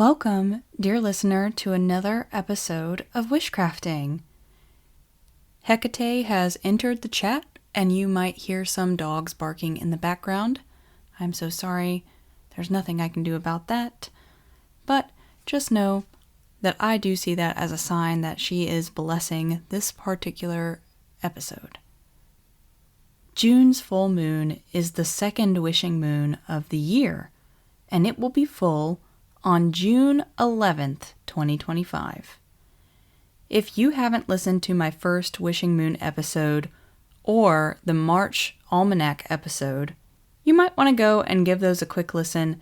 Welcome, dear listener, to another episode of Wishcrafting. Hecate has entered the chat, and you might hear some dogs barking in the background. I'm so sorry. There's nothing I can do about that. But just know that I do see that as a sign that she is blessing this particular episode. June's full moon is the second wishing moon of the year, and it will be full on June 11th, 2025. If you haven't listened to my first Wishing Moon episode or the March Almanac episode, you might want to go and give those a quick listen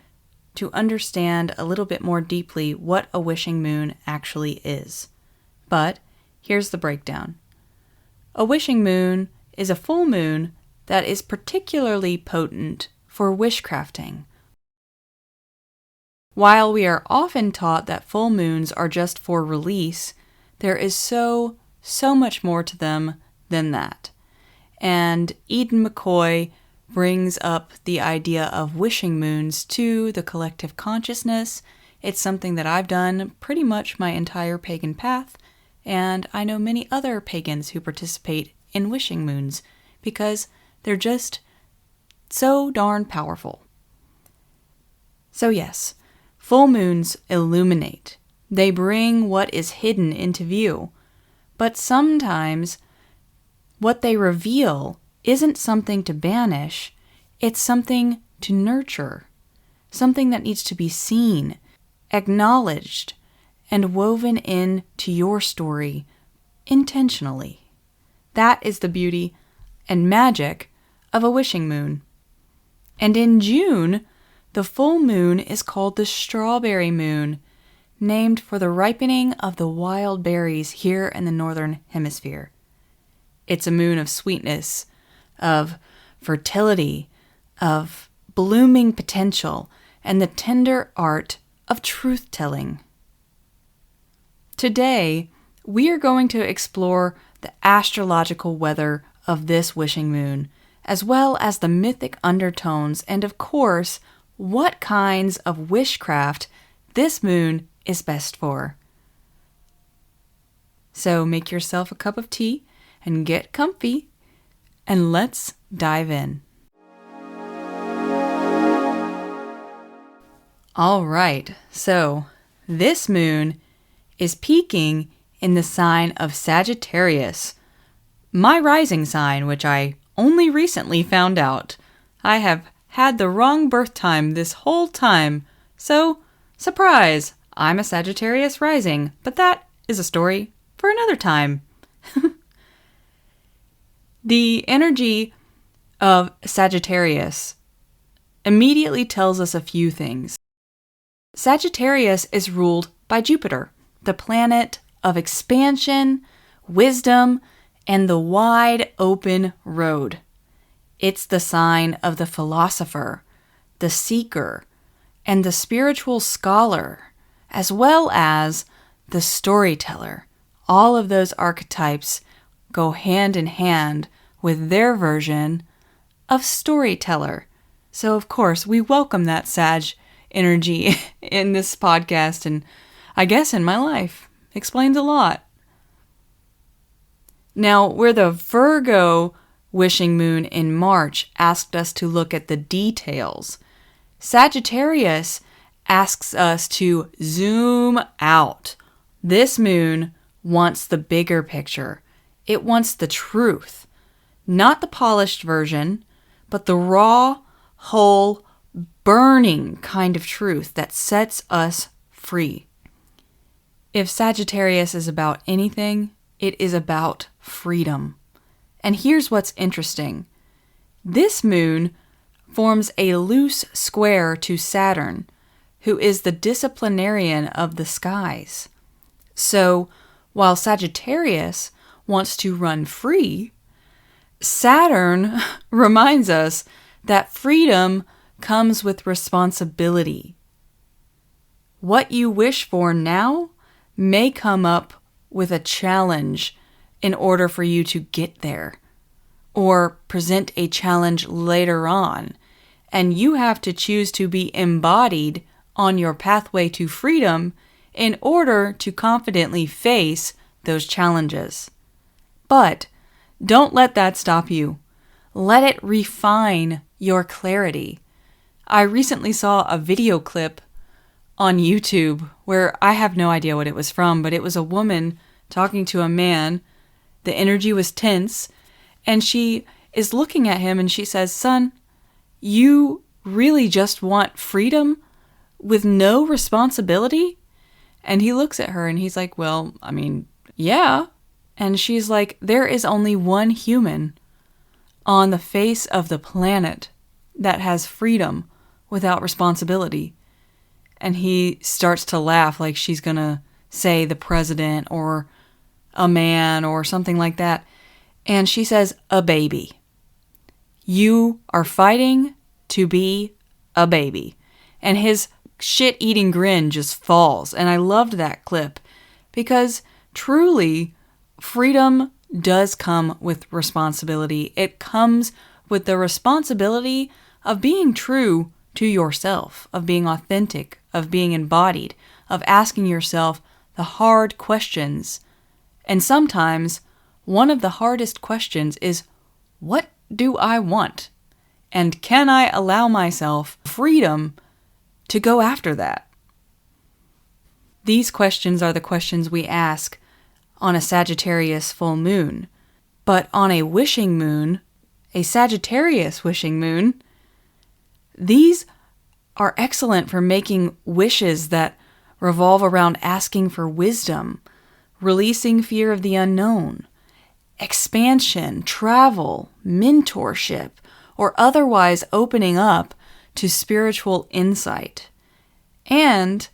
to understand a little bit more deeply what a wishing moon actually is. But here's the breakdown. A wishing moon is a full moon that is particularly potent for wishcrafting. While we are often taught that full moons are just for release, there is so much more to them than that. And Eden McCoy brings up the idea of wishing moons to the collective consciousness. It's something that I've done pretty much my entire pagan path, and I know many other pagans who participate in wishing moons because they're just so darn powerful. So yes, full moons illuminate. They bring what is hidden into view. But sometimes what they reveal isn't something to banish, it's something to nurture. Something that needs to be seen, acknowledged, and woven into your story intentionally. That is the beauty and magic of a wishing moon. And in June, the full moon is called the strawberry moon, named for the ripening of the wild berries here in the northern hemisphere. It's a moon of sweetness, of fertility, of blooming potential, and the tender art of truth-telling. Today, we are going to explore the astrological weather of this wishing moon, as well as the mythic undertones and, of course, what kinds of wishcraft this moon is best for. So make yourself a cup of tea and get comfy, and let's dive in. All right, so this moon is peaking in the sign of Sagittarius, my rising sign, which I only recently found out. I have had the wrong birth time this whole time, so surprise, I'm a Sagittarius rising, but that is a story for another time. The energy of Sagittarius immediately tells us a few things. Sagittarius is ruled by Jupiter, the planet of expansion, wisdom, and the wide open road. It's the sign of the philosopher, the seeker, and the spiritual scholar, as well as the storyteller. All of those archetypes go hand in hand with their version of storyteller. So, of course, we welcome that Sag energy in this podcast, and I guess in my life. Explains a lot. Now, where the Virgo wishing moon in March asked us to look at the details, Sagittarius asks us to zoom out. This moon wants the bigger picture. It wants the truth. Not the polished version, but the raw, whole, burning kind of truth that sets us free. If Sagittarius is about anything, it is about freedom. And here's what's interesting. This moon forms a loose square to Saturn, who is the disciplinarian of the skies. So, while Sagittarius wants to run free, Saturn reminds us that freedom comes with responsibility. What you wish for now may come up with a challenge in order for you to get there, or present a challenge later on, and you have to choose to be embodied on your pathway to freedom in order to confidently face those challenges. But don't let that stop you. Let it refine your clarity. I recently saw a video clip on YouTube where I have no idea what it was from, but it was a woman talking to a man. The energy was tense, and she is looking at him and she says, "Son, you really just want freedom with no responsibility?" And he looks at her and he's like, "Well, I mean, yeah." And she's like, "There is only one human on the face of the planet that has freedom without responsibility." And he starts to laugh like she's going to say the president or a man or something like that. And she says, "A baby. You are fighting to be a baby." And his shit-eating grin just falls. And I loved that clip because truly, freedom does come with responsibility. It comes with the responsibility of being true to yourself, of being authentic, of being embodied, of asking yourself the hard questions. And sometimes one of the hardest questions is, what do I want? And can I allow myself freedom to go after that? These questions are the questions we ask on a Sagittarius full moon. But on a wishing moon, a Sagittarius wishing moon, these are excellent for making wishes that revolve around asking for wisdom, releasing fear of the unknown, expansion, travel, mentorship, or otherwise opening up to spiritual insight. And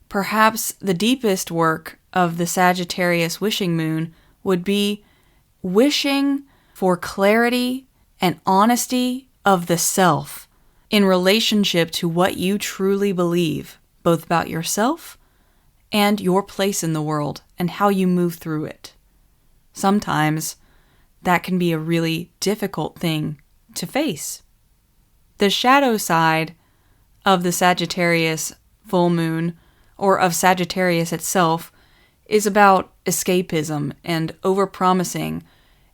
perhaps the deepest work of the Sagittarius wishing moon would be wishing for clarity and honesty of the self in relationship to what you truly believe, both about yourself and your place in the world and how you move through it. Sometimes that can be a really difficult thing to face. The shadow side of the Sagittarius full moon, or of Sagittarius itself, is about escapism and overpromising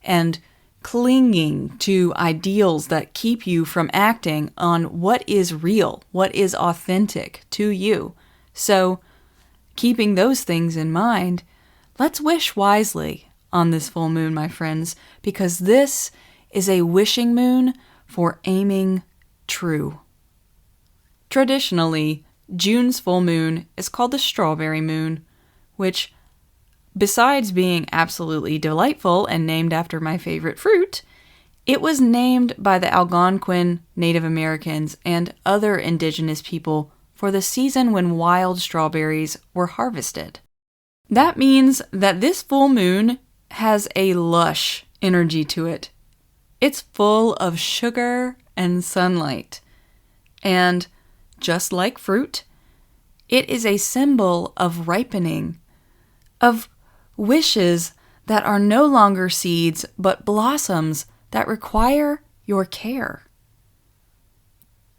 and clinging to ideals that keep you from acting on what is real, what is authentic to you. So, keeping those things in mind, let's wish wisely on this full moon, my friends, because this is a wishing moon for aiming true. Traditionally, June's full moon is called the strawberry moon, which, besides being absolutely delightful and named after my favorite fruit, it was named by the Algonquin Native Americans and other indigenous people for the season when wild strawberries were harvested. That means that this full moon has a lush energy to it. It's full of sugar and sunlight. And just like fruit, it is a symbol of ripening, of wishes that are no longer seeds, but blossoms that require your care.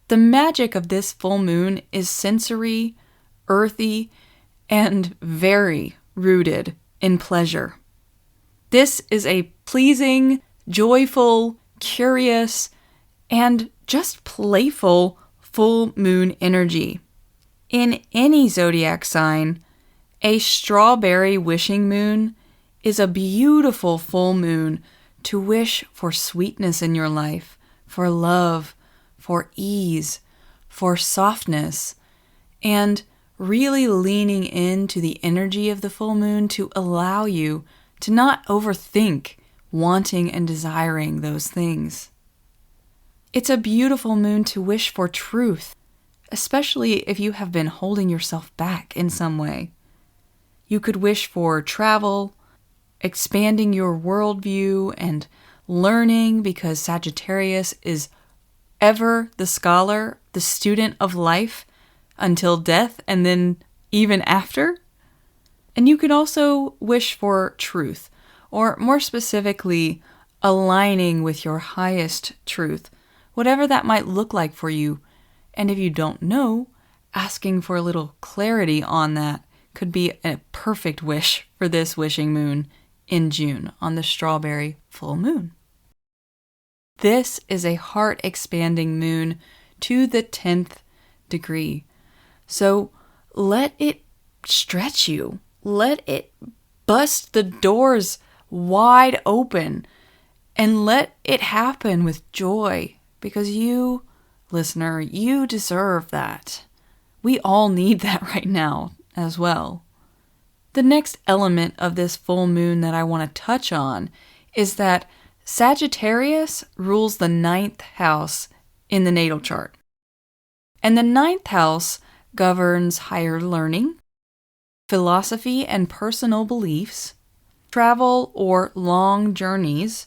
The magic of this full moon is sensory, earthy, and very rooted in pleasure. This is a pleasing, joyful, curious, and just playful full moon energy. In any zodiac sign, a strawberry wishing moon is a beautiful full moon to wish for sweetness in your life, for love, for ease, for softness, and really leaning into the energy of the full moon to allow you to not overthink wanting and desiring those things. It's a beautiful moon to wish for truth, especially if you have been holding yourself back in some way. You could wish for travel, expanding your worldview, and learning, because Sagittarius is ever the scholar, the student of life, until death and then even after. And you could also wish for truth, or more specifically, aligning with your highest truth, whatever that might look like for you. And if you don't know, asking for a little clarity on that could be a perfect wish for this wishing moon in June on the strawberry full moon. This is a heart-expanding moon to the 10th degree. So let it stretch you. Let it bust the doors wide open and let it happen with joy, because you, listener, you deserve that. We all need that right now as well. The next element of this full moon that I want to touch on is that Sagittarius rules the 9th house in the natal chart. And the 9th house governs higher learning, philosophy and personal beliefs, travel or long journeys,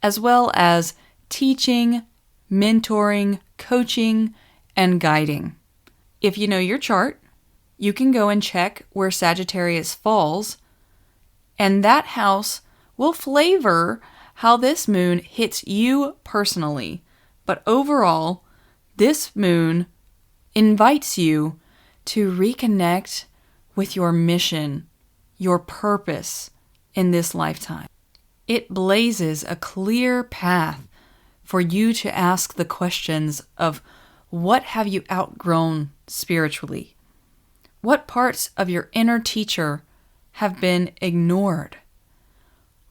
as well as teaching, mentoring, coaching, and guiding. If you know your chart, you can go and check where Sagittarius falls, and that house will flavor how this moon hits you personally. But overall, this moon invites you to reconnect with your mission, your purpose in this lifetime. It blazes a clear path for you to ask the questions of what have you outgrown spiritually? What parts of your inner teacher have been ignored?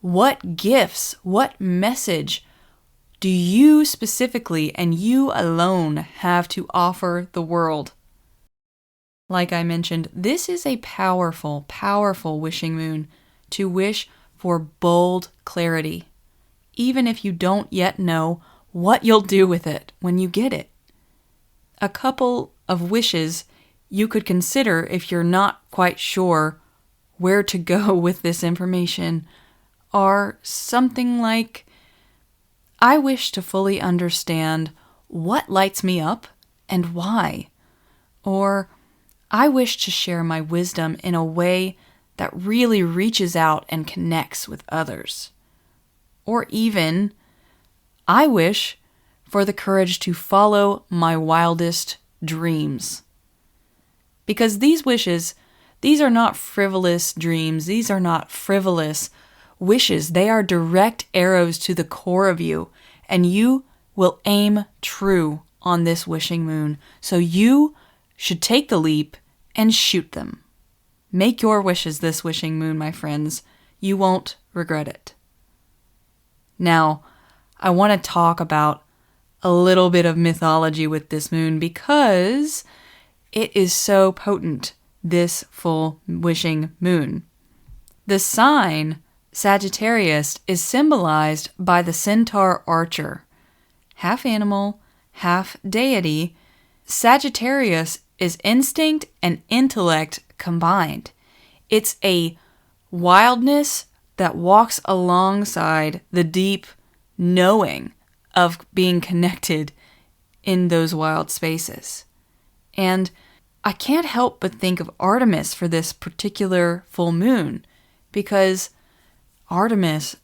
What gifts, what message do you specifically and you alone have to offer the world? Like I mentioned, this is a powerful, powerful wishing moon to wish for bold clarity, even if you don't yet know what you'll do with it when you get it. A couple of wishes you could consider if you're not quite sure where to go with this information are something like, I wish to fully understand what lights me up and why. Or, I wish to share my wisdom in a way that really reaches out and connects with others. Or even, I wish for the courage to follow my wildest dreams. Because these wishes, these are not frivolous dreams, these are not frivolous wishes, they are direct arrows to the core of you, and you will aim true on this wishing moon. So you should take the leap and shoot them. Make your wishes this wishing moon, my friends. You won't regret it. Now, I want to talk about a little bit of mythology with this moon because it is so potent, this full wishing moon. The sign Sagittarius is symbolized by the centaur archer. Half animal, half deity, Sagittarius is instinct and intellect combined. It's a wildness that walks alongside the deep knowing of being connected in those wild spaces. And I can't help but think of Artemis for this particular full moon, because Artemis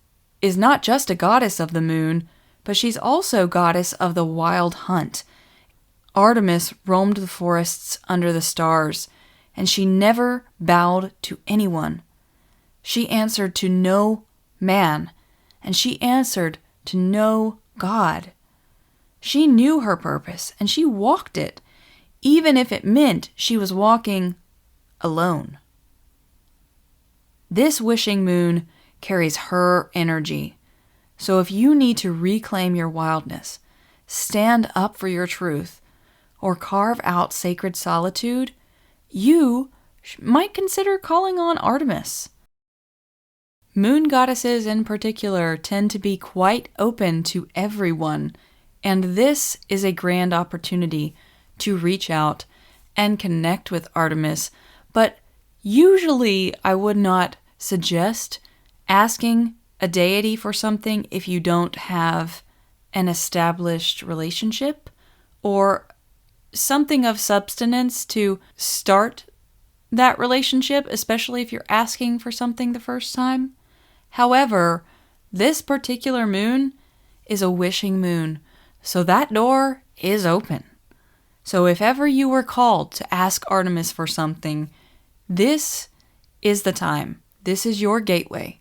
is not just a goddess of the moon, but she's also goddess of the wild hunt. Artemis roamed the forests under the stars, and she never bowed to anyone. She answered to no man, and she answered to no God. She knew her purpose, and she walked it, even if it meant she was walking alone. This wishing moon carries her energy. So if you need to reclaim your wildness, stand up for your truth, or carve out sacred solitude, you might consider calling on Artemis. Moon goddesses in particular tend to be quite open to everyone, and this is a grand opportunity to reach out and connect with Artemis, but usually I would not suggest asking a deity for something if you don't have an established relationship or something of substance to start that relationship, especially if you're asking for something the first time. However, this particular moon is a wishing moon, so that door is open. So if ever you were called to ask Artemis for something, this is the time. This is your gateway.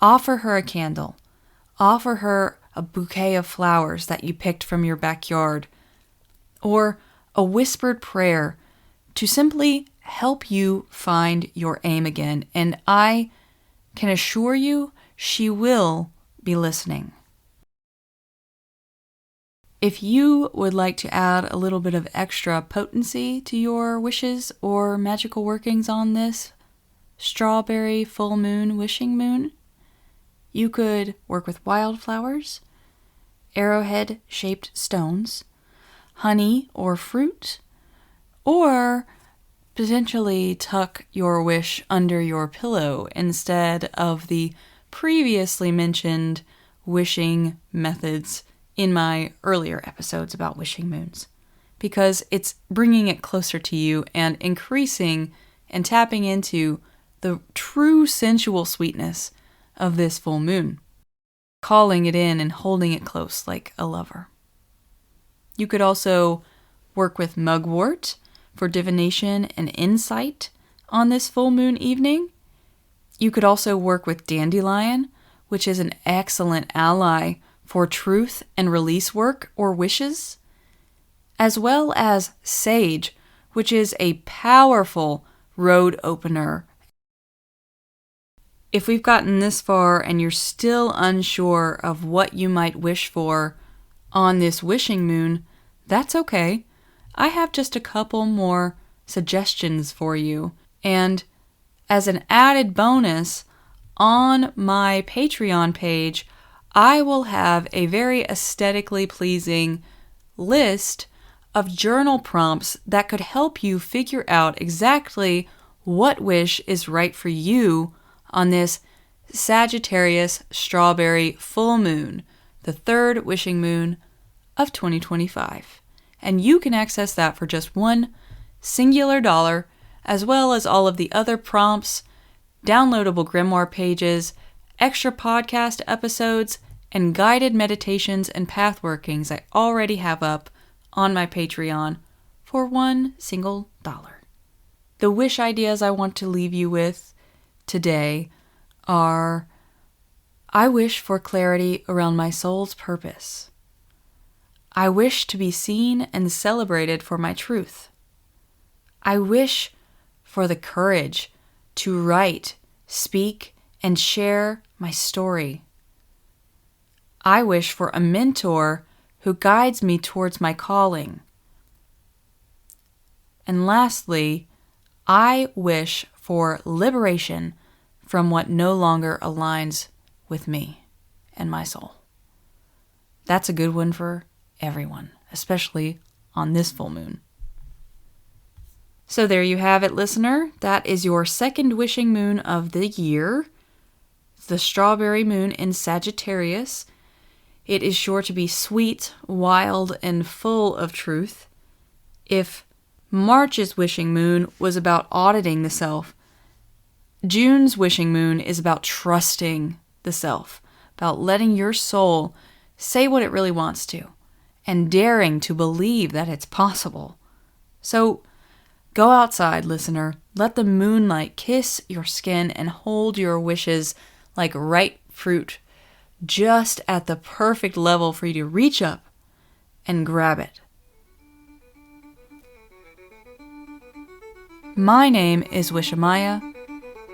Offer her a candle. Offer her a bouquet of flowers that you picked from your backyard, or a whispered prayer to simply help you find your aim again. And I can assure you, she will be listening. If you would like to add a little bit of extra potency to your wishes or magical workings on this strawberry full moon wishing moon, you could work with wildflowers, arrowhead-shaped stones, honey or fruit, or potentially tuck your wish under your pillow instead of the previously mentioned wishing methods in my earlier episodes about wishing moons, because it's bringing it closer to you and increasing and tapping into the true sensual sweetness of this full moon, calling it in and holding it close like a lover. You could also work with mugwort for divination and insight on this full moon evening. You could also work with dandelion, which is an excellent ally for truth and release work or wishes, as well as sage, which is a powerful road opener. If we've gotten this far and you're still unsure of what you might wish for on this wishing moon, that's okay. I have just a couple more suggestions for you. And as an added bonus, on my Patreon page, I will have a very aesthetically pleasing list of journal prompts that could help you figure out exactly what wish is right for you on this Sagittarius strawberry full moon, the third wishing moon of 2025. And you can access that for just $1 singular, as well as all of the other prompts, downloadable grimoire pages, extra podcast episodes, and guided meditations and path workings I already have up on my Patreon for $1 single. The wish ideas I want to leave you with today are: I wish for clarity around my soul's purpose. I wish to be seen and celebrated for my truth. I wish for the courage to write, speak, and share my story. I wish for a mentor who guides me towards my calling. And lastly, I wish for liberation from what no longer aligns with me and my soul. That's a good one for everyone, especially on this full moon. So there you have it, listener. That is your second wishing moon of the year, the strawberry moon in Sagittarius. It is sure to be sweet, wild, and full of truth. If March's wishing moon was about auditing the self, June's wishing moon is about trusting the self, about letting your soul say what it really wants to, and daring to believe that it's possible. So go outside, listener. Let the moonlight kiss your skin and hold your wishes like ripe fruit, just at the perfect level for you to reach up and grab it. My name is Wishamaya,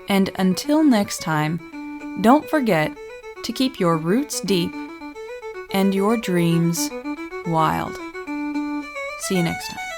and until next time, don't forget to keep your roots deep and your dreams wild. See you next time.